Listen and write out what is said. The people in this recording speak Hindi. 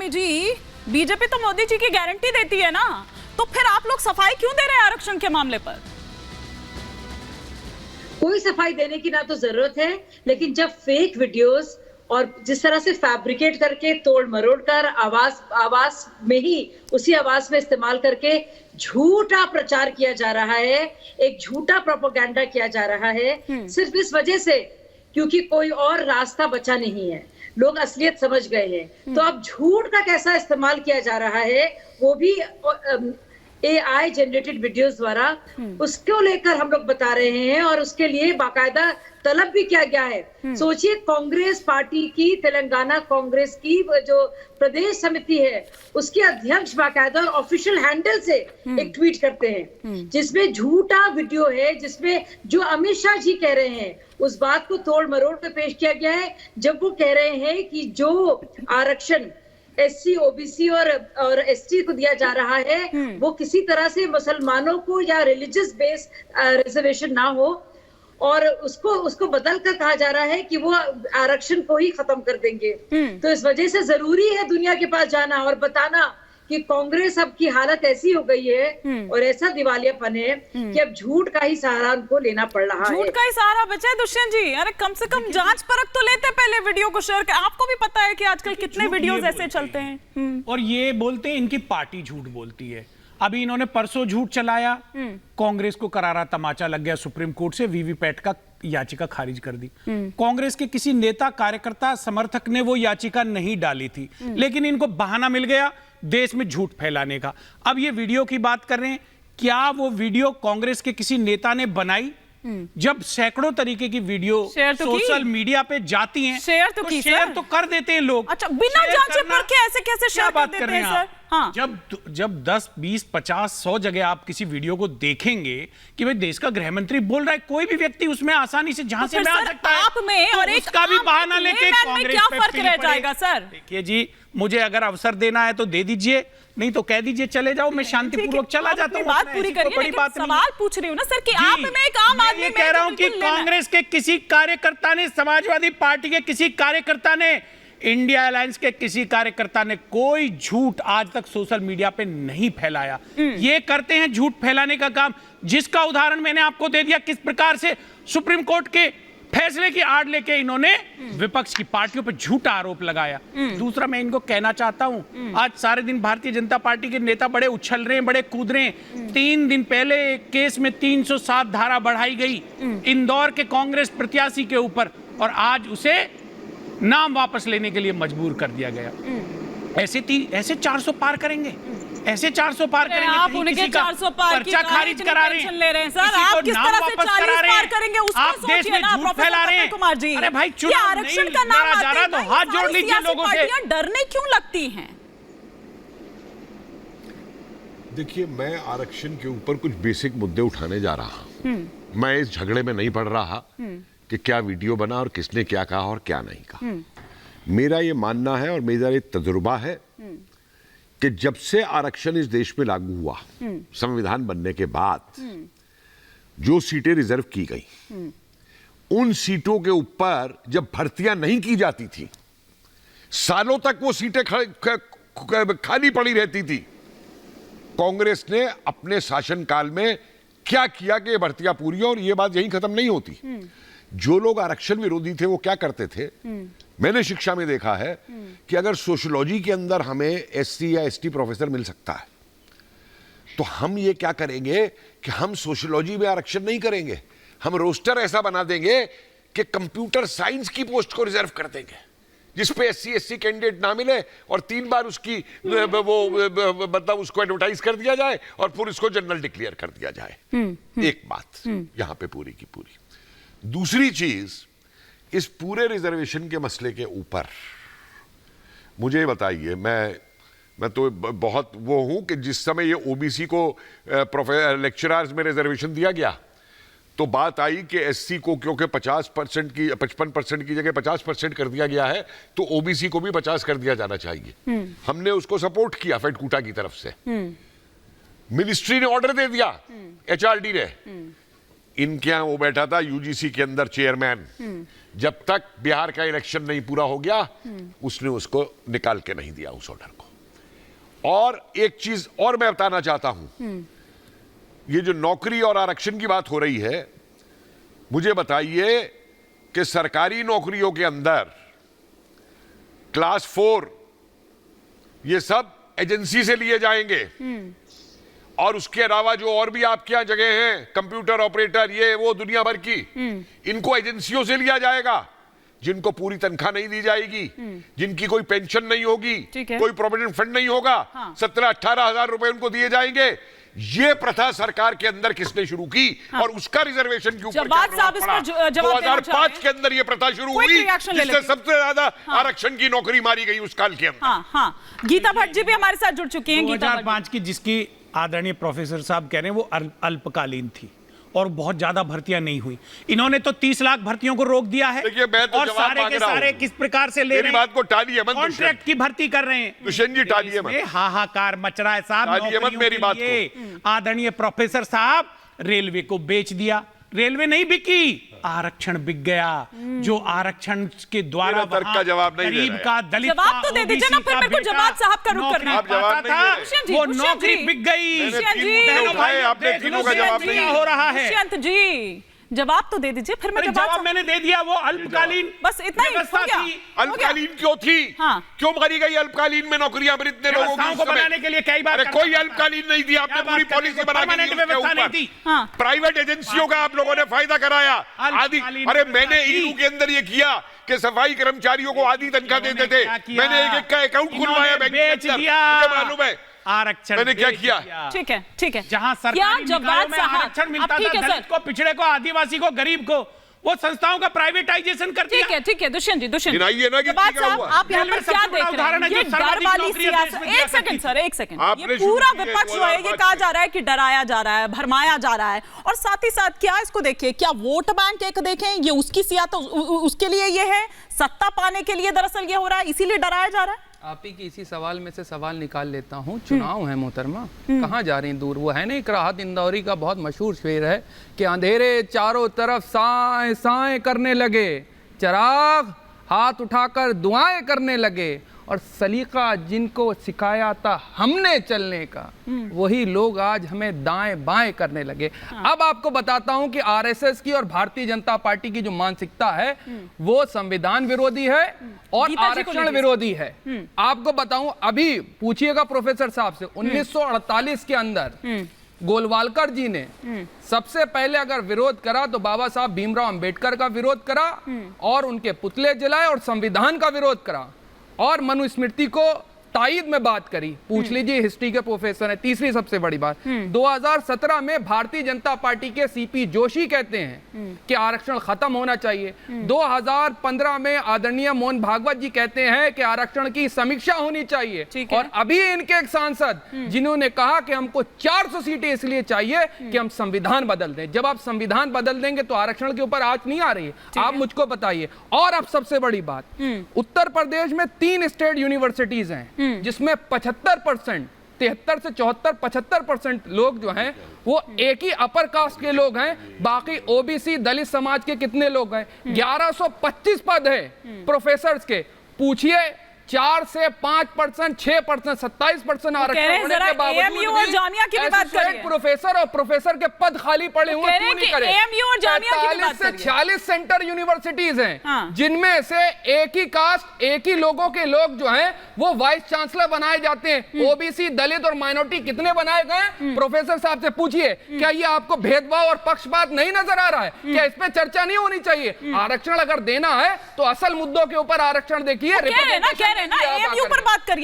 आदमी जी, बीजेपी तो मोदी जी की गारंटी देती है ना, तो फिर आप लोग सफाई क्यों दे रहे हैं आरक्षण के मामले पर? कोई सफाई देने की ना तो जरूरत है, लेकिन जब फेक वीडियोस और जिस तरह से फैब्रिकेट करके तोड़ मरोड़ कर आवाज में ही उसी आवाज में इस्तेमाल करके झूठा प्रचार किया जा रहा है, एक झूठा प्रोपेगेंडा किया जा रहा है, सिर्फ इस वजह से क्योंकि कोई और रास्ता बचा नहीं है, लोग असलियत समझ गए हैं। तो अब झूठ का कैसा इस्तेमाल किया जा रहा है, वो भी AI जनरेटेड वीडियोस द्वारा, उसको लेकर हम लोग बता रहे हैं और उसके लिए बाकायदा तलब भी किया गया है। सोचिए, कांग्रेस पार्टी की, तेलंगाना कांग्रेस की जो प्रदेश समिति है, उसके अध्यक्ष बाकायदा और ऑफिशियल हैंडल से एक ट्वीट करते हैं जिसमें झूठा वीडियो है, जिसमें जो अमित शाह जी कह रहे हैं उस बात को तोड़ मरोड़ कर पेश किया गया है, जब वो कह रहे हैं कि जो आरक्षण SC, OBC और ST को दिया जा रहा है वो किसी तरह से मुसलमानों को या रिलीजियस बेस रिजर्वेशन ना हो, और उसको बदल कर कहा जा रहा है कि वो आरक्षण को ही खत्म कर देंगे। तो इस वजह से जरूरी है दुनिया के पास जाना और बताना कि कांग्रेस अब की हालत ऐसी हो गई है और ऐसा दिवालियापन है कि अब झूठ का ही सहारा उनको लेना पड़ रहा है। झूठ का ही सहारा बचा है दुष्यंत जी? अरे कम से कम जांच परख तो लेते पहले वीडियो को शेयर कर। आपको भी पता है कि आजकल कितने वीडियोस ऐसे चलते हैं। और ये बोलते हैं इनकी पार्टी झूठ बोलती है। अभी इन्होंने परसों झूठ चलाया, कांग्रेस को करारा तमाचा लग गया सुप्रीम कोर्ट से, वीवीपैट का याचिका खारिज कर दी। कांग्रेस के किसी नेता, कार्यकर्ता, समर्थक ने वो याचिका नहीं डाली थी, लेकिन इनको बहाना मिल गया देश में झूठ फैलाने का। अब ये वीडियो की बात कर रहे हैं, क्या वो वीडियो कांग्रेस के किसी नेता ने बनाई? जब सैकड़ों तरीके की वीडियो सोशल मीडिया पे जाती हैं, शेयर तो कर देते हैं लोग। अच्छा, बिना जांचे परखे ऐसे कैसे शेयर कर देते हैं सर? हाँ। जब 10, 20, 50, 100 जगह आप किसी वीडियो को देखेंगे कि भाई देश का गृह मंत्री बोल रहा है, कोई भी व्यक्ति उसमें आसानी से जहां से में आ सकता है, आप में और एक उसका भी बहाना लेके कांग्रेस क्या फर्क रह जाएगा सर? देखिए जी, मुझे अगर अवसर देना है तो दे दीजिए, नहीं तो कह दीजिए चले जाओ, मैं शांतिपूर्वक चला जाता हूँ। बात पूरी करिए, बड़ी बात सवाल पूछ रही हूँ ना सर कि आप में एक आम आदमी, कह रहा हूँ कि कांग्रेस के किसी कार्यकर्ता ने, समाजवादी पार्टी के किसी कार्यकर्ता ने, इंडिया अलायंस के किसी कार्यकर्ता ने कोई झूठ आज तक सोशल मीडिया पे नहीं फैलाया। ये करते हैं झूठ फैलाने का काम, जिसका उदाहरण मैंने आपको दे दिया, किस प्रकार से सुप्रीम कोर्ट के फैसले की आड़ लेके इन्होंने विपक्ष की पार्टियों पर झूठा आरोप लगाया। दूसरा, मैं इनको कहना चाहता हूं, आज सारे दिन भारतीय जनता पार्टी के नेता बड़े उछल रहे हैं, बड़े कूद रहे हैं। 3 दिन पहले एक केस में 307 धारा बढ़ाई गई इंदौर के कांग्रेस प्रत्याशी के ऊपर, और आज उसे नाम वापस लेने के लिए मजबूर कर दिया गया। ऐसे 400 पार करेंगे, ऐसे 400 पार करेंगे। आप उनके 400 पार की खारिज करा रहे हैं सर, आप किस तरह से 40 पार करेंगे उसको सोचिए ना प्रोफेसर कुमार जी। अरे भाई, चुनाव आरक्षण का नाम जा रहा तो हाथ जोड़ लीजिए लोगों से। डरने क्यों लगती हैं? देखिए, मैं आरक्षण के ऊपर कुछ बेसिक मुद्दे उठाने जा रहा हूं। मैं इस झगड़े में नहीं पड़ रहा कि क्या वीडियो बना और किसने क्या कहा और क्या नहीं कहा। मेरा ये मानना है और मेरा ये तजुर्बा है कि जब से आरक्षण इस देश में लागू हुआ, संविधान बनने के बाद जो सीटें रिजर्व की गई, उन सीटों के ऊपर जब भर्तियां नहीं की जाती थी, सालों तक वो सीटें खाली पड़ी रहती थी। कांग्रेस ने अपने शासनकाल में क्या किया कि ये भर्तियां पूरी हो, और ये बात यहीं खत्म नहीं होती। जो लोग आरक्षण विरोधी थे वो क्या करते थे, मैंने शिक्षा में देखा है कि अगर सोशियोलॉजी के अंदर हमें SC या ST प्रोफेसर मिल सकता है, तो हम ये क्या करेंगे कि हम सोशियोलॉजी में आरक्षण नहीं करेंगे, हम रोस्टर ऐसा बना देंगे कि कंप्यूटर साइंस की पोस्ट को रिजर्व कर देंगे, जिसपे SC SC कैंडिडेट ना मिले और 3 बार उसकी मतलब उसको एडवर्टाइज कर दिया जाए और फिर उसको जनरल डिक्लेयर कर दिया जाए। एक बात यहां पे पूरी की पूरी। दूसरी चीज, इस पूरे रिजर्वेशन के मसले के ऊपर मुझे बताइए, मैं तो बहुत वो हूं कि जिस समय ये OBC को लेक्चरर्स में रिजर्वेशन दिया गया, तो बात आई कि SC को क्योंकि 50% की 55% की जगह 50% कर दिया गया है, तो OBC को भी 50 कर दिया जाना चाहिए। हमने उसको सपोर्ट किया फेडकूटा की तरफ से। मिनिस्ट्री ने ऑर्डर दे दिया, HRD ने, इनके यहाँ वो बैठा था यूजीसी के अंदर चेयरमैन, जब तक बिहार का इलेक्शन नहीं पूरा हो गया उसने उसको निकाल के नहीं दिया उस ऑर्डर को। और एक चीज और मैं बताना चाहता हूं, ये जो नौकरी और आरक्षण की बात हो रही है, मुझे बताइए कि सरकारी नौकरियों के अंदर क्लास 4 ये सब एजेंसी से लिए जाएंगे, और उसके अलावा जो और भी आपके यहाँ जगह हैं, कंप्यूटर ऑपरेटर, ये वो दुनिया भर की, इनको एजेंसियों से लिया जाएगा, जिनको पूरी तनख्वाह नहीं दी जाएगी, जिनकी कोई पेंशन नहीं होगी, कोई प्रोविडेंट फंड नहीं होगा, 17-18 हजार रुपए उनको दिए जाएंगे। ये प्रथा सरकार के अंदर किसने शुरू की? और उसका रिजर्वेशन के ऊपर क्या प्रभाव पड़ा? 2005 के अंदर ये प्रथा शुरू हुई, जिससे सबसे ज्यादा आरक्षण की नौकरी मारी गई उस काल के अंदर। गीता भट्ट जी भी हमारे साथ जुड़ चुकी हैं। 2005 की जिसकी आदरणीय प्रोफेसर साहब कह रहे हैं वो अल्पकालीन थी और बहुत ज्यादा भर्तियां नहीं हुई। इन्होंने तो 30 लाख भर्तियों को रोक दिया है। देखिए, मैं तो और सारे के सारे किस प्रकार से ले रहे हैं? मेरी बात को टालिए मत, कॉन्ट्रैक्ट की भर्ती कर रहे हैं। दुष्यंत जी टालिए मत, हाहाकार मच रहा है साहब। टालिए मत मेरी बात को। आदरणीय प्रोफेसर साहब, रेलवे को बेच दिया, रेलवे नहीं बिकी, आरक्षण बिक गया। जो आरक्षण के द्वारा तर्क का जवाब नहीं गरीब का, दलित का, जवाब तो दे दीजिए ना, फिर मेरे को जवाब साहब का रुख करना था, वो नौकरी बिक गई। आपने तीनों का जवाब नहीं हो रहा है। दुष्यंत जी जवाब तो दे दीजिए, फिर मैं जवाब मैंने दे दिया। वो अल्पकालीन बस इतना ही हो गया। अल्पकालीन क्यों थी? क्यों मारी गई अल्पकालीन में नौकरियां इतने लोगों को बनाने के लिए? कई बार कोई अल्पकालीन नहीं थी, आपने पूरी पॉलिसी बना दी। प्राइवेट एजेंसियों का आप लोगों ने फायदा कराया आदि। अरे मैंने ईडू के अंदर ये किया कि सफाई कर्मचारियों को आधी तनख्वाह देते थे, मैंने एक का अकाउंट खुलवाया बैंक के अंदर, मुझे मालूम है आरक्षण मैंने क्या किया। ठीक है, ठीक है। जहां सरकारी निकायों में आरक्षण मिलता था, दलित को, पिछड़े को, आदिवासी को, गरीब को, वो संस्थाओं का प्राइवेटाइजेशन कर दिया। ठीक है, ठीक है दुष्यंत जी, दुष्यंत जी जवाब साहब, आप यहाँ पर क्या देख रहे हैं? ये डर वाली सियासत। एक सेकंड सर, एक सेकंड। ये पूरा विपक्ष जो है ये कहा जा रहा है कि डराया जा रहा है, भरमाया जा रहा है, और साथ ही साथ क्या इसको देखिए, क्या वोट बैंक एक देखें, ये उसकी सियासत, उसके लिए ये है, सत्ता पाने के लिए दरअसल ये हो रहा है, इसीलिए डराया जा रहा है। आप ही की इसी सवाल में से सवाल निकाल लेता हूँ। चुनाव है मोहतरमा, कहाँ जा रही दूर? वो है ना एक राहत इंदौरी का बहुत मशहूर शेर है कि अंधेरे चारों तरफ साएं साएं करने लगे, चिराग हाथ उठाकर दुआएं करने लगे, और सलीका जिनको सिखाया था हमने चलने का, वही लोग आज हमें दाएं बाएं करने लगे। अब आपको बताता हूं कि आरएसएस की और भारतीय जनता पार्टी की जो मानसिकता है वो संविधान विरोधी है और आरक्षण विरोधी है। आपको बताऊं, अभी पूछिएगा प्रोफेसर साहब से, 1948 के अंदर गोलवालकर जी ने सबसे पहले अगर विरोध करा तो बाबा साहब भीमराव अंबेडकर का विरोध करा और उनके पुतले जलाए और संविधान का विरोध करा और मनुस्मृति को तायीद में बात करी। पूछ लीजिए, हिस्ट्री के प्रोफेसर है। तीसरी सबसे बड़ी बात, 2017 में भारतीय जनता पार्टी के सीपी जोशी कहते हैं कि आरक्षण खत्म होना चाहिए। 2015 में आदरणीय मोहन भागवत जी कहते हैं कि आरक्षण की समीक्षा होनी चाहिए। और अभी इनके एक सांसद जिन्होंने कहा कि हमको 400 सीटें इसलिए चाहिए कि हम संविधान बदल दें। जब आप संविधान बदल देंगे तो आरक्षण के ऊपर आंच नहीं आ रही है, आप मुझको बताइए। और अब सबसे बड़ी बात, उत्तर प्रदेश में 3 स्टेट यूनिवर्सिटीज हैं जिसमें 75%, 73 से 74, 75% लोग जो हैं वो एक ही अपर कास्ट के लोग हैं। बाकी ओबीसी दलित समाज के कितने लोग हैं? 1125 पद है प्रोफेसर्स के। पूछिए, 4 से 5%, 6%, 27% आरक्षण होने के बावजूद और जामिया की भी बात करिए। प्रोफेसर और प्रोफेसर के पद खाली पड़े हुए क्यों नहीं करे? 45 से 46 सेंटर यूनिवर्सिटीज हैं जिनमें से एक ही कास्ट, एक ही लोगों के लोग जो हैं वो वाइस चांसलर बनाए जाते हैं। ओबीसी, दलित और माइनॉरिटी कितने बनाए गए? प्रोफेसर साहब से पूछिए, क्या ये आपको भेदभाव और पक्षपात नहीं नजर आ रहा है? क्या इस पे चर्चा नहीं होनी चाहिए? आरक्षण अगर देना है तो असल मुद्दों के ऊपर आरक्षण देखिए। एएमयू पर बात करिए।